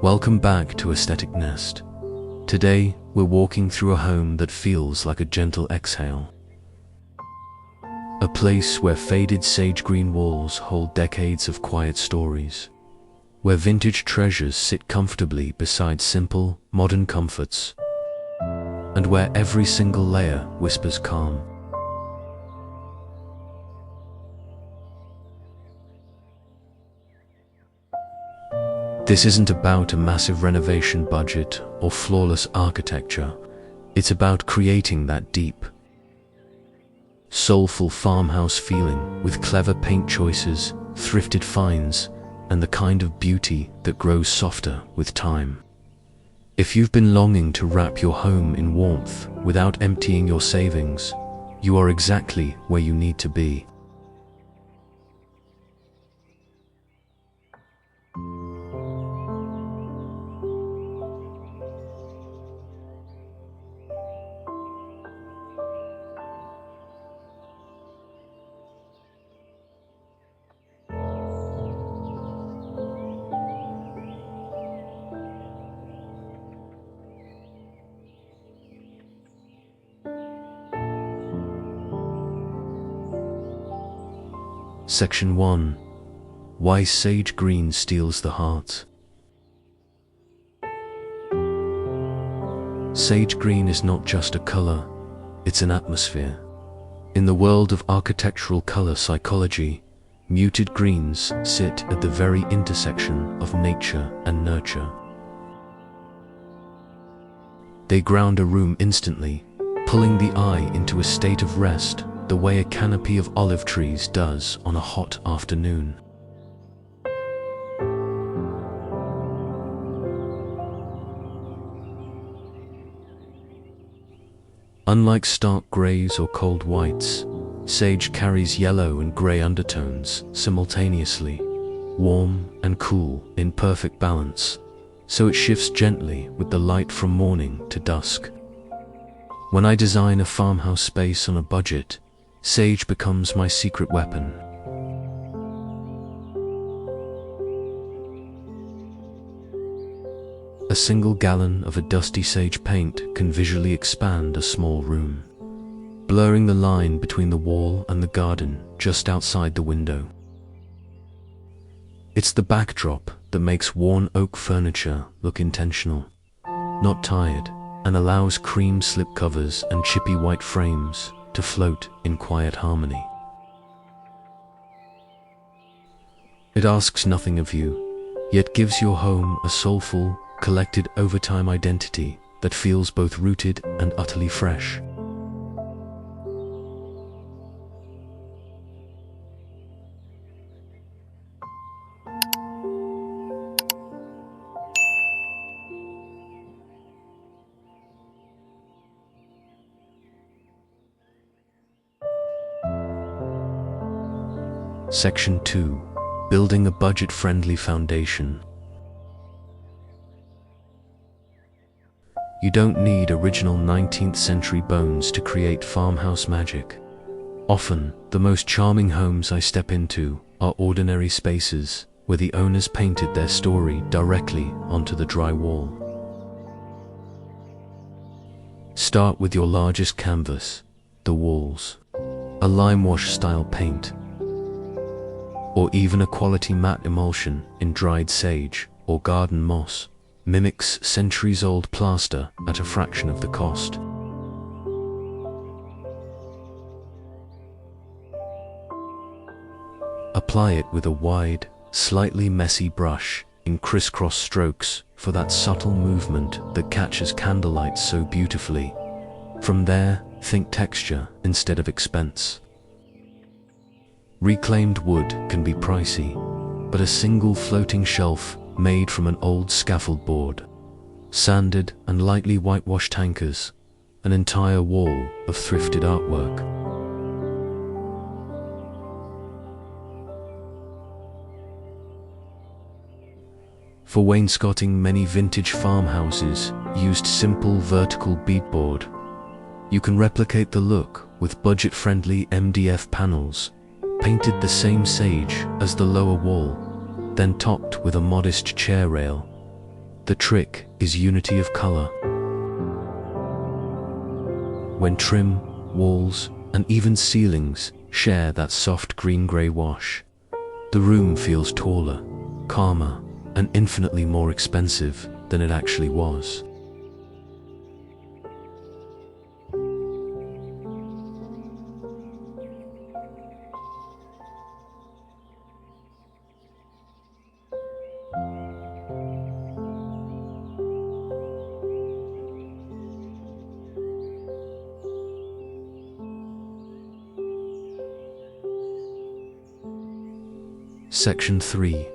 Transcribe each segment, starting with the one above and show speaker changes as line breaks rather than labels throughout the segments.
Welcome back to Aesthetic Nest. Today, we're walking through a home that feels like a gentle exhale. A place where faded sage green walls hold decades of quiet stories. Where vintage treasures sit comfortably beside simple, modern comforts. And where every single layer whispers calm. This isn't about a massive renovation budget or flawless architecture. It's about creating that deep, soulful farmhouse feeling with clever paint choices, thrifted finds, and the kind of beauty that grows softer with time. If you've been longing to wrap your home in warmth without emptying your savings, you are exactly where you need to be. Section 1. Why Sage Green Steals the Heart. Sage green is not just a color, it's an atmosphere. In the world of architectural color psychology, muted greens sit at the very intersection of nature and nurture. They ground a room instantly, pulling the eye into a state of rest, the way a canopy of olive trees does on a hot afternoon. Unlike stark grays or cold whites, sage carries yellow and gray undertones simultaneously, warm and cool in perfect balance, so it shifts gently with the light from morning to dusk. When I design a farmhouse space on a budget, sage becomes my secret weapon. A single gallon of a dusty sage paint can visually expand a small room, blurring the line between the wall and the garden just outside the window. It's the backdrop that makes worn oak furniture look intentional, not tired, and allows cream slipcovers and chippy white frames to float in quiet harmony. It asks nothing of you, yet gives your home a soulful, collected over time identity that feels both rooted and utterly fresh. Section 2. Building a budget-friendly foundation. You don't need original 19th century bones to create farmhouse magic. Often, the most charming homes I step into are ordinary spaces where the owners painted their story directly onto the dry wall. Start with your largest canvas, the walls. A lime wash style paint, or even a quality matte emulsion in dried sage or garden moss, mimics centuries-old plaster at a fraction of the cost. Apply it with a wide, slightly messy brush in crisscross strokes for that subtle movement that catches candlelight so beautifully. From there, think texture instead of expense. Reclaimed wood can be pricey, but a single floating shelf made from an old scaffold board, sanded and lightly whitewashed anchors, an entire wall of thrifted artwork. For wainscoting, many vintage farmhouses used simple vertical beadboard. You can replicate the look with budget-friendly MDF panels, painted the same sage as the lower wall, then topped with a modest chair rail. The trick is unity of color. When trim, walls, and even ceilings share that soft green-gray wash, the room feels taller, calmer, and infinitely more expensive than it actually was. Section 3.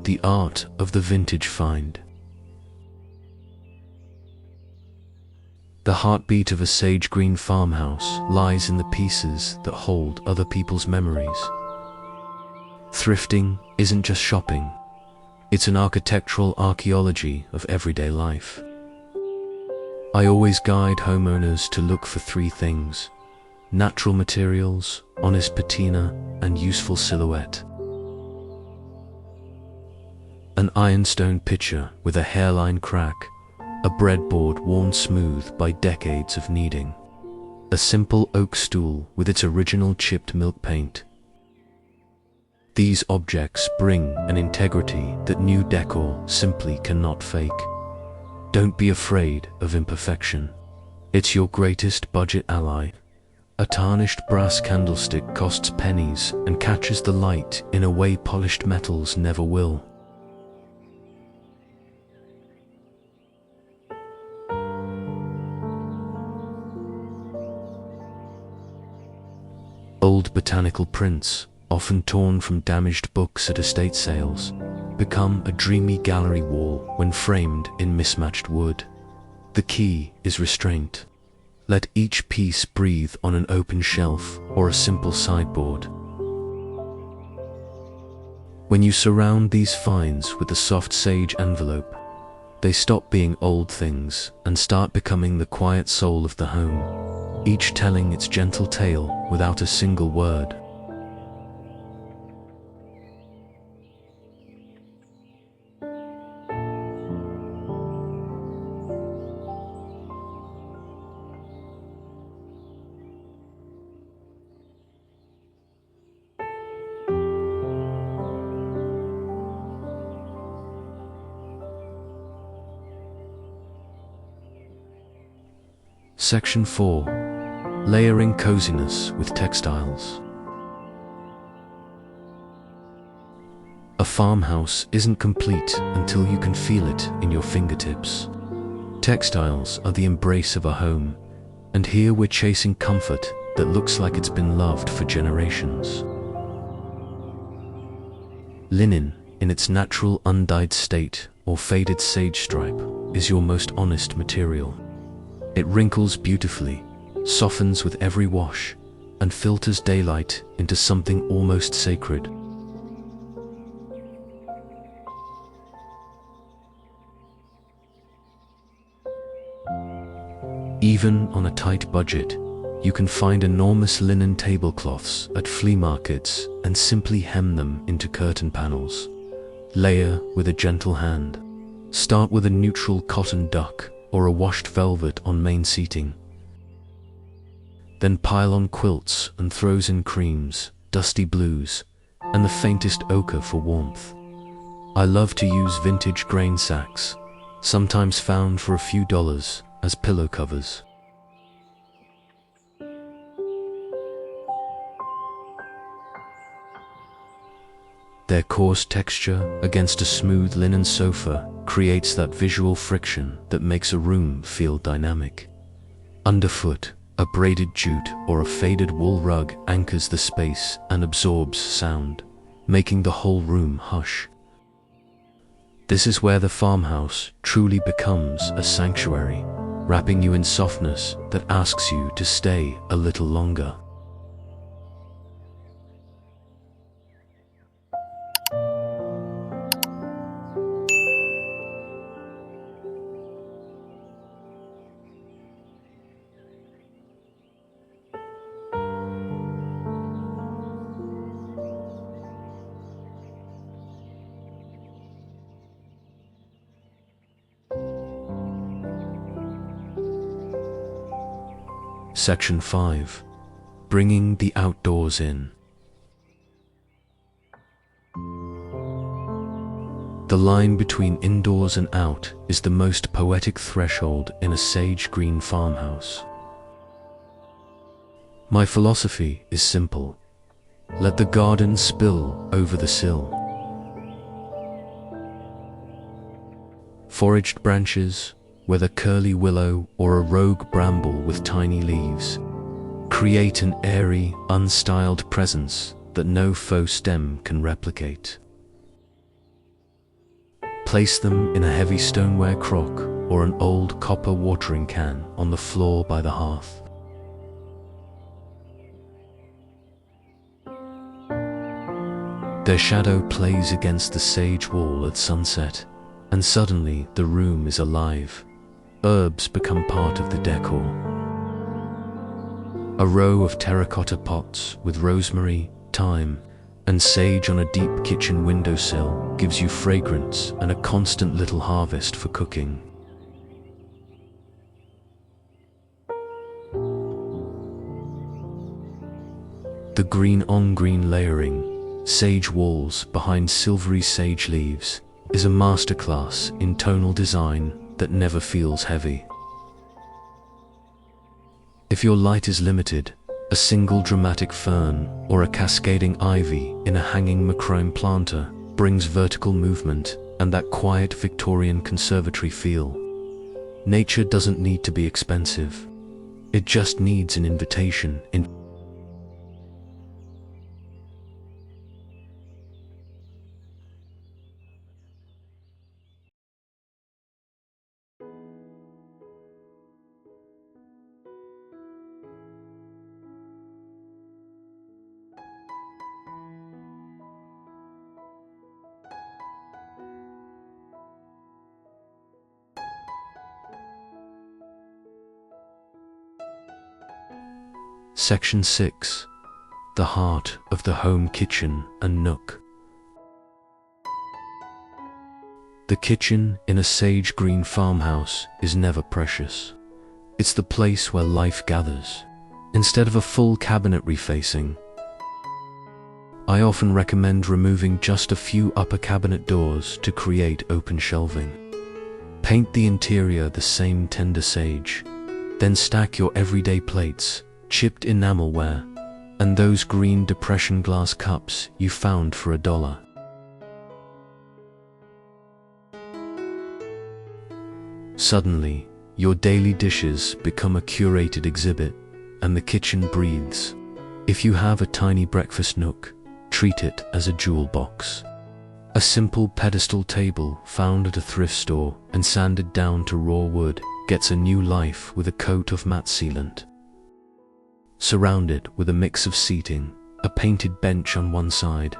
The art of the vintage find. The heartbeat of a sage green farmhouse lies in the pieces that hold other people's memories. Thrifting isn't just shopping, it's an architectural archaeology of everyday life. I always guide homeowners to look for 3 things: natural materials, honest patina, and useful silhouette. An ironstone pitcher with a hairline crack, a breadboard worn smooth by decades of kneading, a simple oak stool with its original chipped milk paint. These objects bring an integrity that new decor simply cannot fake. Don't be afraid of imperfection. It's your greatest budget ally. A tarnished brass candlestick costs pennies and catches the light in a way polished metals never will. Old botanical prints, often torn from damaged books at estate sales, become a dreamy gallery wall when framed in mismatched wood. The key is restraint. Let each piece breathe on an open shelf or a simple sideboard. When you surround these finds with a soft sage envelope, they stop being old things and start becoming the quiet soul of the home, each telling its gentle tale without a single word. Section 4. Layering coziness with textiles. A farmhouse isn't complete until you can feel it in your fingertips. Textiles are the embrace of a home, and here we're chasing comfort that looks like it's been loved for generations. Linen, in its natural undyed state or faded sage stripe, is your most honest material. It wrinkles beautifully, softens with every wash, and filters daylight into something almost sacred. Even on a tight budget, you can find enormous linen tablecloths at flea markets and simply hem them into curtain panels. Layer with a gentle hand. Start with a neutral cotton duck or a washed velvet on main seating. Then pile on quilts and throws in creams, dusty blues, and the faintest ochre for warmth. I love to use vintage grain sacks, sometimes found for a few dollars, as pillow covers. Their coarse texture against a smooth linen sofa creates that visual friction that makes a room feel dynamic. Underfoot, a braided jute or a faded wool rug anchors the space and absorbs sound, making the whole room hush. This is where the farmhouse truly becomes a sanctuary, wrapping you in softness that asks you to stay a little longer. Section 5. Bringing the outdoors in. The line between indoors and out is the most poetic threshold in a sage green farmhouse. My philosophy is simple. Let the garden spill over the sill. Foraged branches, whether curly willow or a rogue bramble with tiny leaves, create an airy, unstyled presence that no faux stem can replicate. Place them in a heavy stoneware crock or an old copper watering can on the floor by the hearth. Their shadow plays against the sage wall at sunset, and suddenly the room is alive. Herbs become part of the decor. A row of terracotta pots with rosemary, thyme, and sage on a deep kitchen windowsill gives you fragrance and a constant little harvest for cooking. The green-on-green layering, sage walls behind silvery sage leaves, is a masterclass in tonal design that never feels heavy. If your light is limited, a single dramatic fern or a cascading ivy in a hanging macrame planter brings vertical movement and that quiet Victorian conservatory feel. Nature doesn't need to be expensive. It just needs an invitation in. Section 6. The heart of the home kitchen and nook. The kitchen in a sage green farmhouse is never precious. It's the place where life gathers. Instead of a full cabinet refacing, I often recommend removing just a few upper cabinet doors to create open shelving. Paint the interior the same tender sage, then stack your everyday plates, chipped enamelware, and those green depression glass cups you found for $1. Suddenly, your daily dishes become a curated exhibit, and the kitchen breathes. If you have a tiny breakfast nook, treat it as a jewel box. A simple pedestal table found at a thrift store and sanded down to raw wood gets a new life with a coat of matte sealant. Surround it with a mix of seating, a painted bench on one side,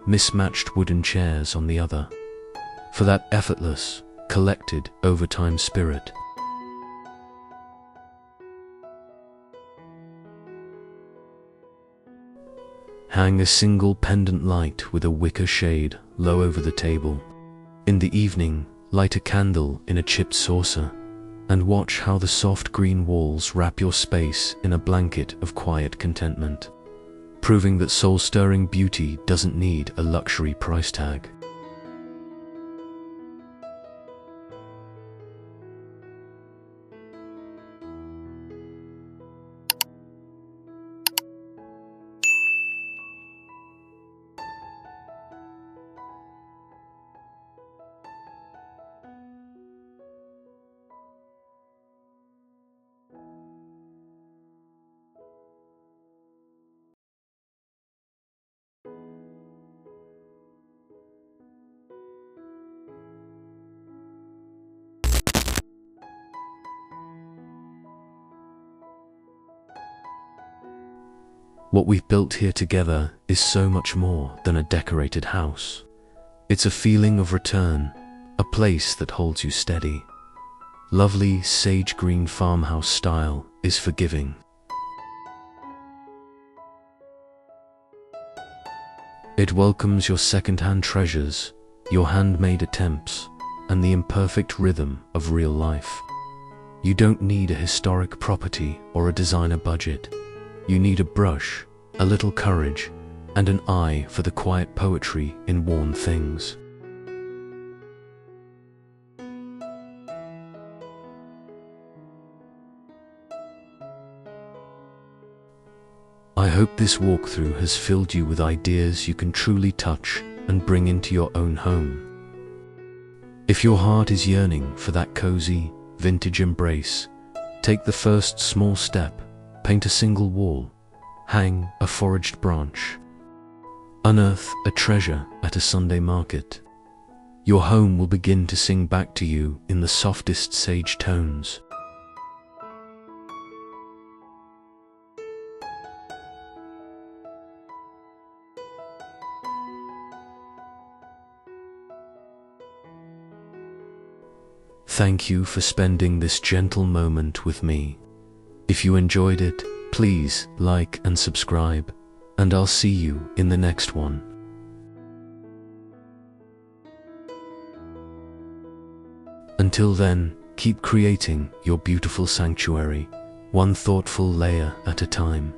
mismatched wooden chairs on the other, for that effortless, collected, overtime spirit. Hang a single pendant light with a wicker shade low over the table. In the evening, light a candle in a chipped saucer, and watch how the soft green walls wrap your space in a blanket of quiet contentment, proving that soul-stirring beauty doesn't need a luxury price tag. What we've built here together is so much more than a decorated house. It's a feeling of return, a place that holds you steady. Lovely sage green farmhouse style is forgiving. It welcomes your second-hand treasures, your handmade attempts, and the imperfect rhythm of real life. You don't need a historic property or a designer budget. You need a brush, a little courage, and an eye for the quiet poetry in worn things. I hope this walkthrough has filled you with ideas you can truly touch and bring into your own home. If your heart is yearning for that cozy, vintage embrace, take the first small step, paint a single wall, hang a foraged branch, unearth a treasure at a Sunday market. Your home will begin to sing back to you in the softest sage tones. Thank you for spending this gentle moment with me. If you enjoyed it, please like and subscribe, and I'll see you in the next one. Until then, keep creating your beautiful sanctuary, one thoughtful layer at a time.